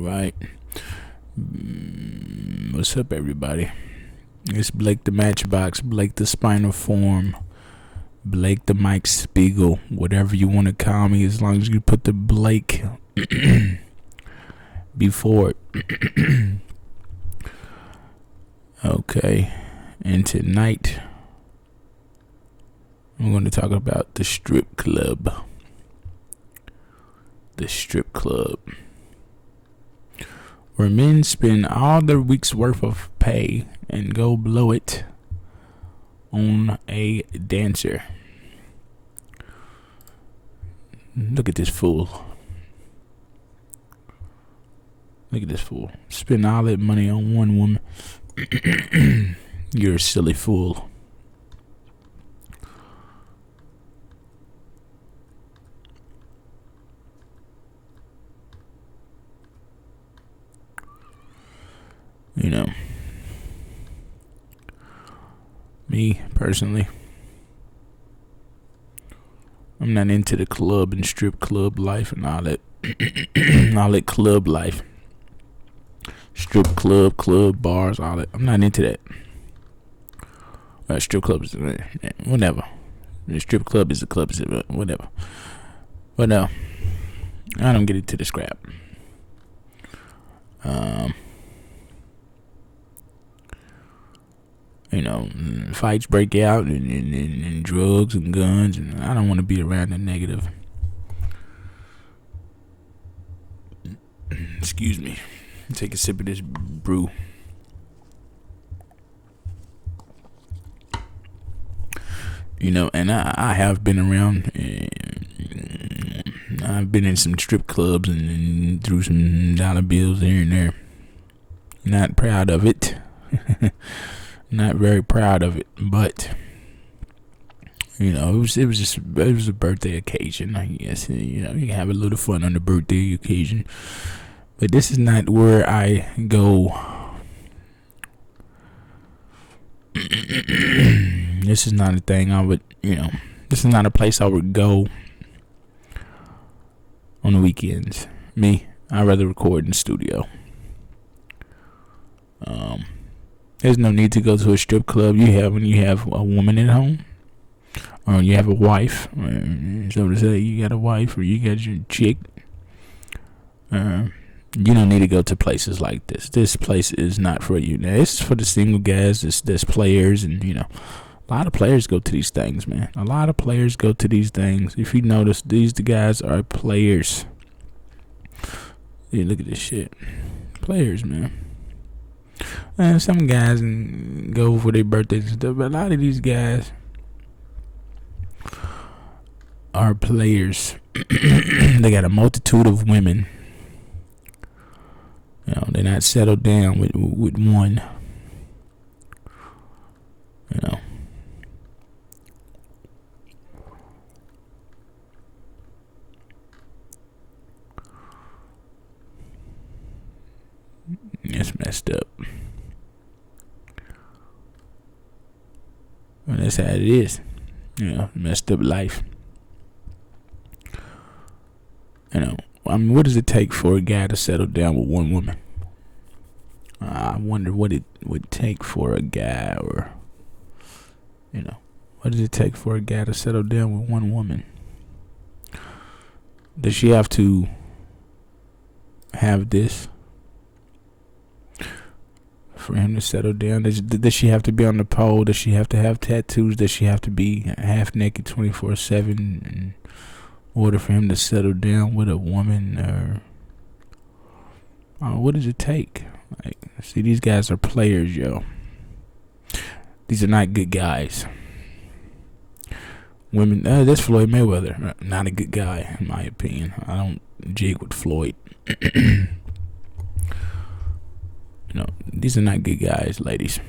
right. What's up, everybody? It's Blake the Matchbox, Blake the Spinal Form, Blake the Mike Spiegel, whatever you want to call me, as long as you put the Blake before it. Okay, and tonight I'm going to talk about the strip club. The strip club, where men spend all their week's worth of pay and go blow it on a dancer. Look at this fool. Look at this fool. Spend all that money on one woman. You're a silly fool. You know, me personally, I'm not into the club and strip club life and all that, all that club life, strip club, bars, all that. I'm not into that. Strip clubs, whatever. The strip club is a club, whatever. But no, I don't get into the scrap. You know, fights break out and drugs and guns, and I don't want to be around the negative. Excuse me. Take a sip of this brew. You know, and I have been around. I've been in some strip clubs and threw some dollar bills here and there. Not proud of it. Not very proud of it, but you know, it was a birthday occasion. I guess, you know, you can have a little fun on the birthday occasion, but this is not where I go. This is not a thing I would, you know, this is not a place I would go on the weekends. I'd rather record in the studio. There's no need to go to a strip club. When you have a woman at home, or you have a wife. So to say, you got a wife or you got your chick. You don't need to go to places like this. This place is not for you. Now, it's for the single guys. There's players, and you know, a lot of players go to these things, man. A lot of players go to these things. If you notice, the guys are players. Yeah, look at this shit. Players, man. And some guys go for their birthdays and stuff, but a lot of these guys are players. They got a multitude of women. You know, they're not settled down with one. You know. It's messed up. Well, that's how it is. You know, messed up life. You know, I mean, what does it take for a guy to settle down with one woman? I wonder what it would take for a guy, or, you know, what does it take for a guy to settle down with one woman? Does she have to have this for him to settle down? Does she have to be on the pole? Does she have to have tattoos? Does she have to be half naked 24/7 in order for him to settle down with a woman? Or what does it take? Like, see, these guys are players, yo. These are not good guys. Women, that's Floyd Mayweather. Not a good guy, in my opinion. I don't jig with Floyd. You know, these are not good guys, ladies.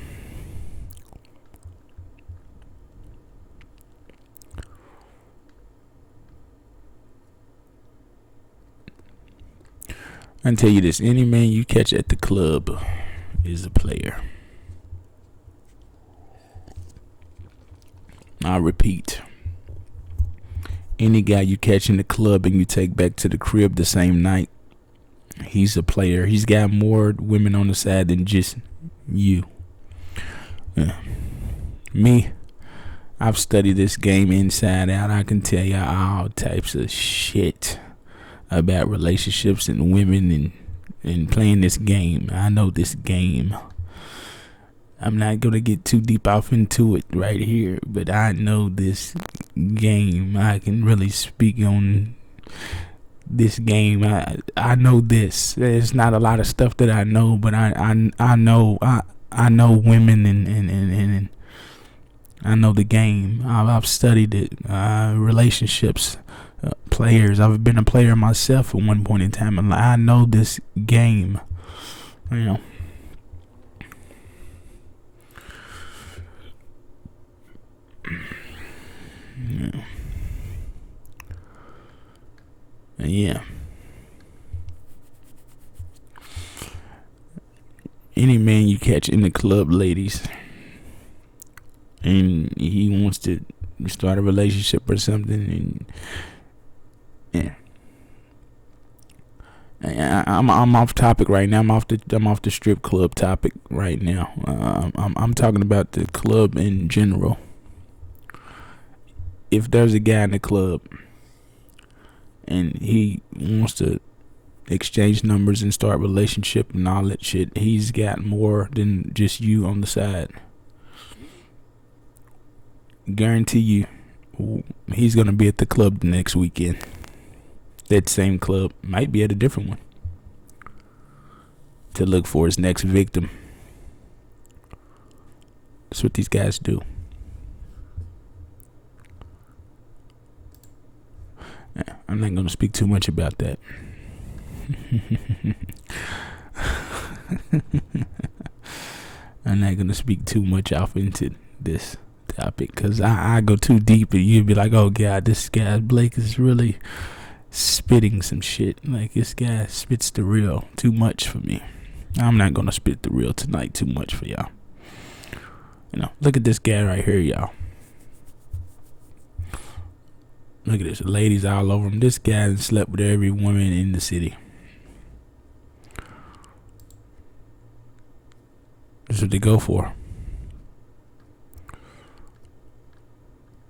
I can tell you this: any man you catch at the club is a player. I repeat, any guy you catch in the club and you take back to the crib the same night He's a player. He's got more women on the side than just you. Me, I've studied this game inside out. I can tell you all types of shit about relationships and women and playing this game. I know this game. I'm not going to get too deep off into it right here, but I know this game. I can really speak on this game. I know this. There's not a lot of stuff that I know, but I know women and I know the game. I've studied it. Relationships, players. I've been a player myself at one point in time, and I know this game. You know. Yeah. Any man you catch in the club, ladies, and he wants to start a relationship or something, and I'm off topic right now. I'm off the strip club topic right now. I'm talking about the club in general. If there's a guy in the club and he wants to exchange numbers and start a relationship and all that shit, he's got more than just you on the side. Guarantee you, he's gonna be at the club the next weekend. That same club, might be at a different one, to look for his next victim. That's what these guys do. I'm not going to speak too much about that. I'm not going to speak too much off into this topic, because I go too deep and you'd be like, oh God, this guy Blake is really spitting some shit. Like, this guy spits the real too much for me. I'm not going to spit the real tonight too much for y'all. You know, look at this guy right here, y'all. Look at this, ladies all over him. This guy slept with every woman in the city. That's what they go for.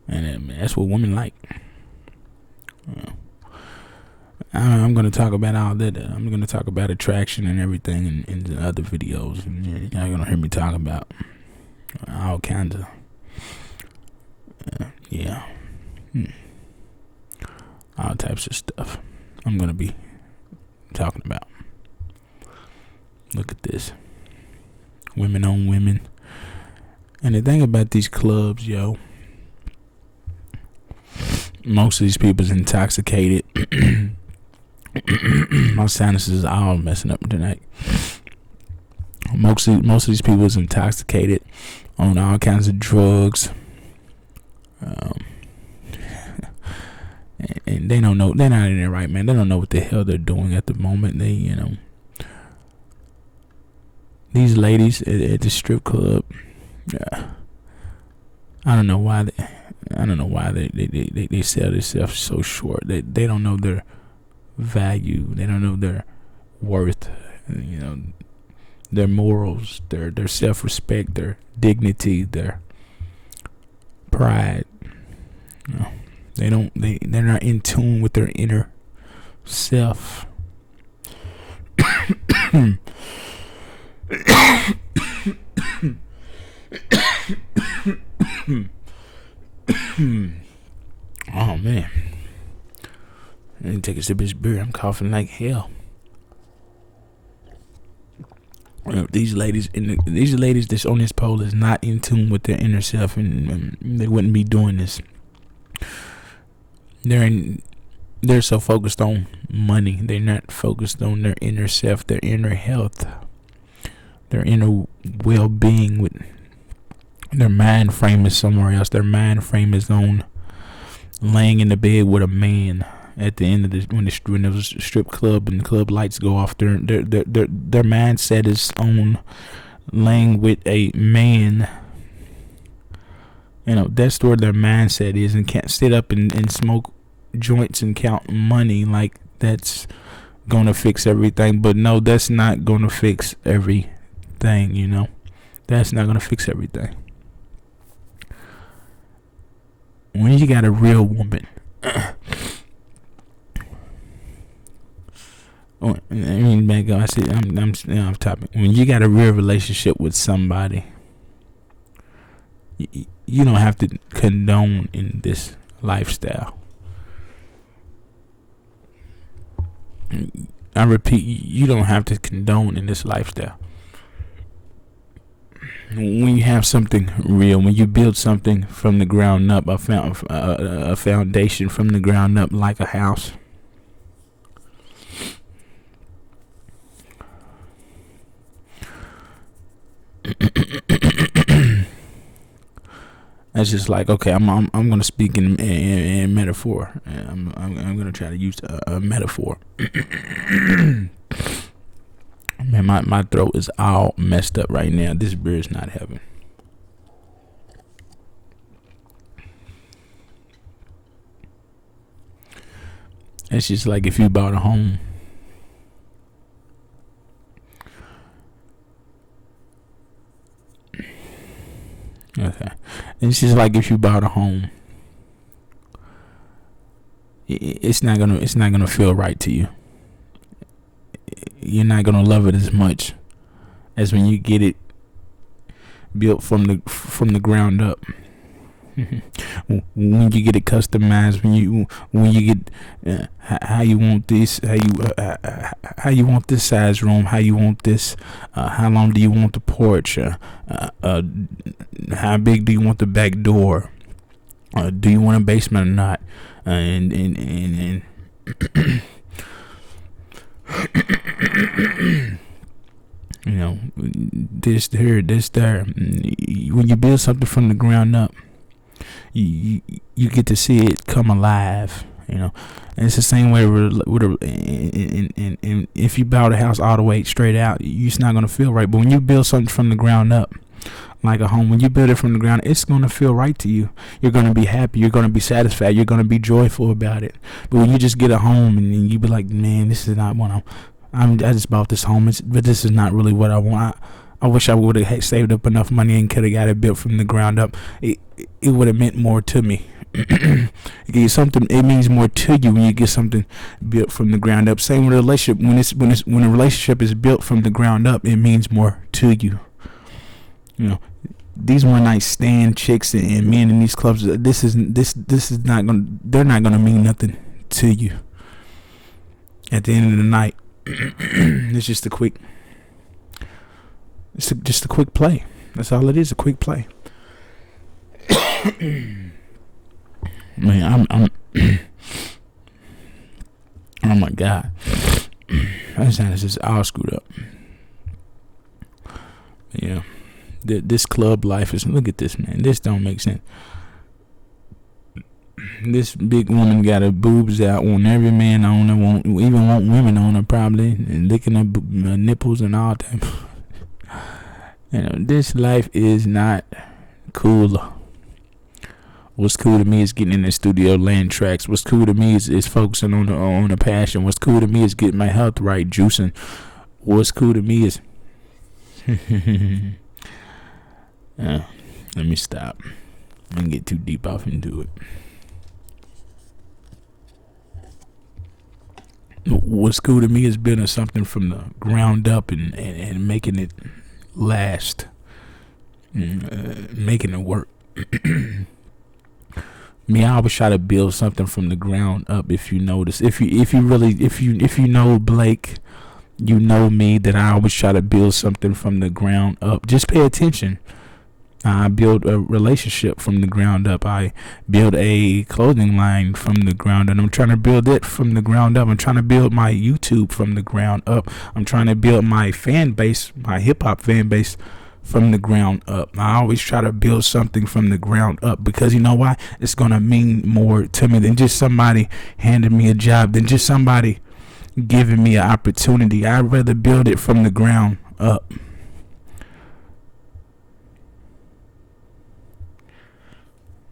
And that's what women like. I'm going to talk about all that. I'm going to talk about attraction and everything in the other videos. And you're going to hear me talk about all kinds of, all types of stuff I'm going to be talking about. Look at this. Women on women. And the thing about these clubs, yo, most of these people's intoxicated. My sinuses are all messing up tonight. Most of these people's intoxicated on all kinds of drugs. And they don't know, they're not in their right, man. They don't know what the hell they're doing at the moment. They, these ladies at the strip club, I don't know why they sell themselves so short. They don't know their value. They don't know their worth. Their morals, their self-respect, their dignity, their pride. They're not in tune with their inner self. Oh man, I need to take a sip of this beer. I'm coughing like hell. These ladies that's on this pole is not in tune with their inner self, and they wouldn't be doing this. They're so focused on money. They're not focused on their inner self, their inner health, their inner well-being. With their mind frame is somewhere else. Their mind frame is on laying in the bed with a man at the end of when the strip club and the club lights go off. Their mindset is on laying with a man. That's where their mindset is, and can't sit up and smoke joints and count money like that's gonna fix everything. But no, that's not gonna fix everything. That's not gonna fix everything. When you got a real woman, back up. I said I'm off topic. When you got a real relationship with somebody, you don't have to condone in this lifestyle. I repeat, you don't have to condone in this lifestyle. When you have something real, when you build something from the ground up, a foundation from the ground up, like a house. That's just like, okay, I'm gonna speak in metaphor. I'm gonna try to use a metaphor. Man, my throat is all messed up right now. This beer is not heaven. It's just like if you bought a home. Okay. It's just like if you bought a home. It's not gonna feel right to you. You're not gonna love it as much as when you get it built from the ground up. When you get it customized, when you get how you want this, how you want this size room, how you want this, how long do you want the porch, how big do you want the back door, do you want a basement or not, and this here, this there. When you build something from the ground up, you get to see it come alive. And it's the same way with and if you build a house all the way straight out, it's not gonna feel right. But when you build something from the ground up, like a home, when you build it from the ground, it's gonna feel right to you. You're gonna be happy. You're gonna be satisfied. You're gonna be joyful about it. But when you just get a home and you be like, man, this is not what I just bought this home, but this is not really what I want. I wish I would have saved up enough money and could have got it built from the ground up. It would have meant more to me. It means more to you when you get something built from the ground up. Same with a relationship. When a relationship is built from the ground up, it means more to you. These one night stand chicks and men in these clubs. This is not gonna. They're not gonna mean nothing to you. At the end of the night, it's just a quick. It's just a quick play. That's all it is. A quick play. Man, I'm oh my God. That sounds just all screwed up. Yeah. This club life is, look at this, man. This don't make sense. This big woman got her boobs out, want every man on her, even want women on her probably, and licking her nipples and all that. This life is not cool. What's cool to me is getting in the studio, laying tracks. What's cool to me is focusing on the passion. What's cool to me is getting my health right, juicing. What's cool to me is let me stop. I didn't get too deep off into it. What's cool to me is building something from the ground up and making it last, making it work. Me, I always try to build something from the ground up. If you notice, if you know Blake, you know me, that I always try to build something from the ground up. Just pay attention. I build a relationship from the ground up. I build a clothing line from the ground up. I'm trying to build it from the ground up. I'm trying to build my YouTube from the ground up. I'm trying to build my fan base, my hip hop fan base, from the ground up. I always try to build something from the ground up because you know why? It's gonna mean more to me than just somebody handing me a job, than just somebody giving me an opportunity. I'd rather build it from the ground up.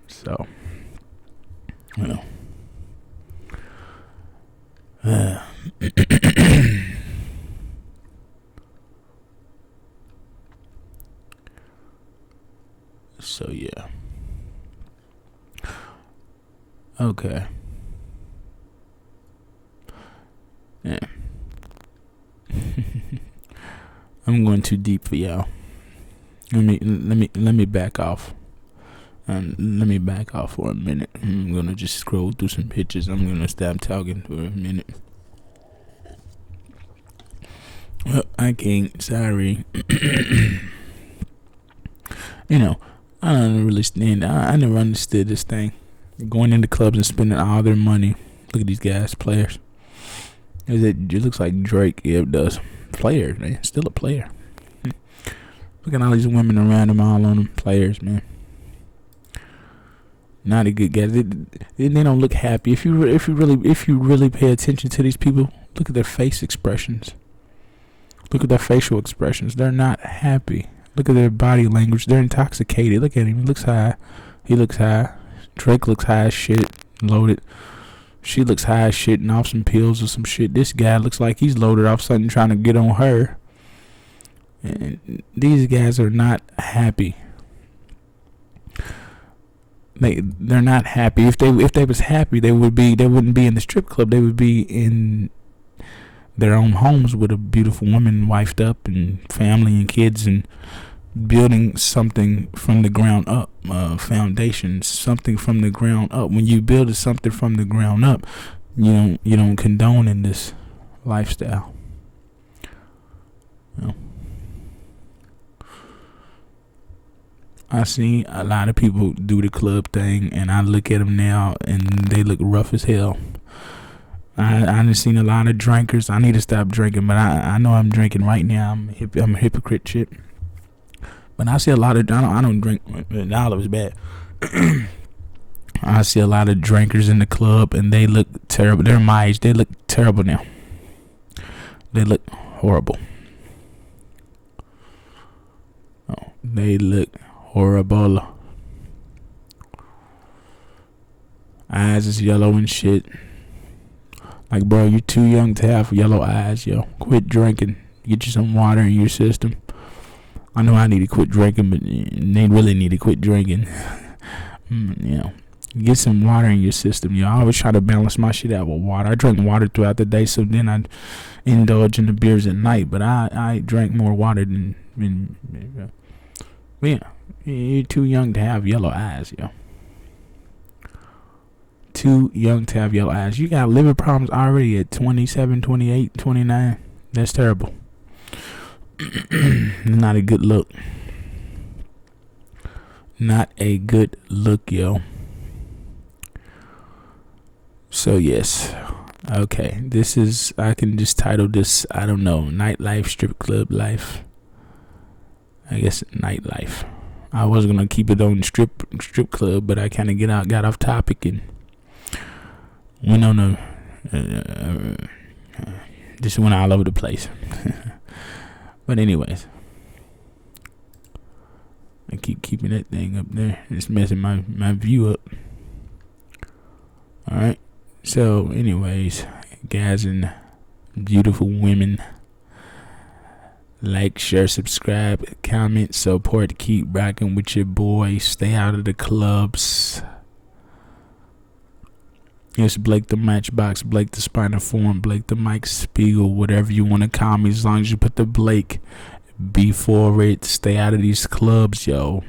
So, So yeah. Okay. Yeah. I'm going too deep for y'all. Let me back off. Let me back off for a minute. I'm gonna just scroll through some pictures. I'm gonna stop talking for a minute. Well, I can't. Sorry. You know, I don't really stand. I never understood this thing. Going into clubs and spending all their money. Look at these guys, players. It looks like Drake. Yeah, it does. Players, man. Still a player. Look at all these women around him, all on them. Players, man. Not a good guy. They don't look happy. If you really pay attention to these people, look at their face expressions. Look at their facial expressions. They're not happy. Look at their body language. They're intoxicated. Look at him. He looks high. He looks high. Drake looks high as shit. Loaded. She looks high as shit and off some pills or some shit. This guy looks like he's loaded off something trying to get on her. And these guys are not happy. They're not happy. If they was happy, they wouldn't be in the strip club. They would be in their own homes with a beautiful woman wifed up and family and kids and building something from the ground up, foundation, something from the ground up. When you build something from the ground up, you don't condone in this lifestyle. You know? I see a lot of people do the club thing, and I look at them now, and they look rough as hell. I done seen a lot of drinkers. I need to stop drinking, but I know I'm drinking right now. I'm a hypocrite shit. But I see a lot of I don't drink. Olive is bad. I see a lot of drinkers in the club, and they look terrible. They're my age. They look terrible now. They look horrible. Oh, they look horrible. Eyes is yellow and shit. Like, bro, you're too young to have yellow eyes, yo. Quit drinking. Get you some water in your system. I know I need to quit drinking, but they really need to quit drinking. Get some water in your system. I always try to balance my shit out with water. I drink water throughout the day, so then I indulge in the beers at night. But I drank more water than. But yeah, you're too young to have yellow eyes, yo. Too young to have yellow eyes. You got liver problems already at 27, 28, 29. That's terrible. Not a good look. Not a good look, yo. So yes. Okay. I can just title this, I don't know, nightlife, strip club life. I guess nightlife. I was gonna keep it on strip club, but I kind of got off topic and went on just went all over the place. But anyways, I keep keeping that thing up there. It's messing my view up. Alright. So anyways, guys and beautiful women, like, share, subscribe, comment, support, keep rocking with your boy. Stay out of the clubs. It's Blake the Matchbox, Blake the Spinaform, Blake the Mike Spiegel, whatever you want to call me, as long as you put the Blake before it. Stay out of these clubs, yo.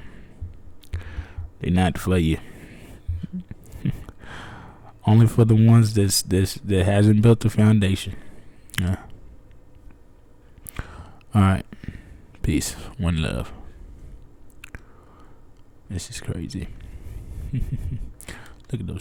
They're not for you. Only for the ones that hasn't built the foundation. Yeah. Alright. Peace. One love. This is crazy. Look at those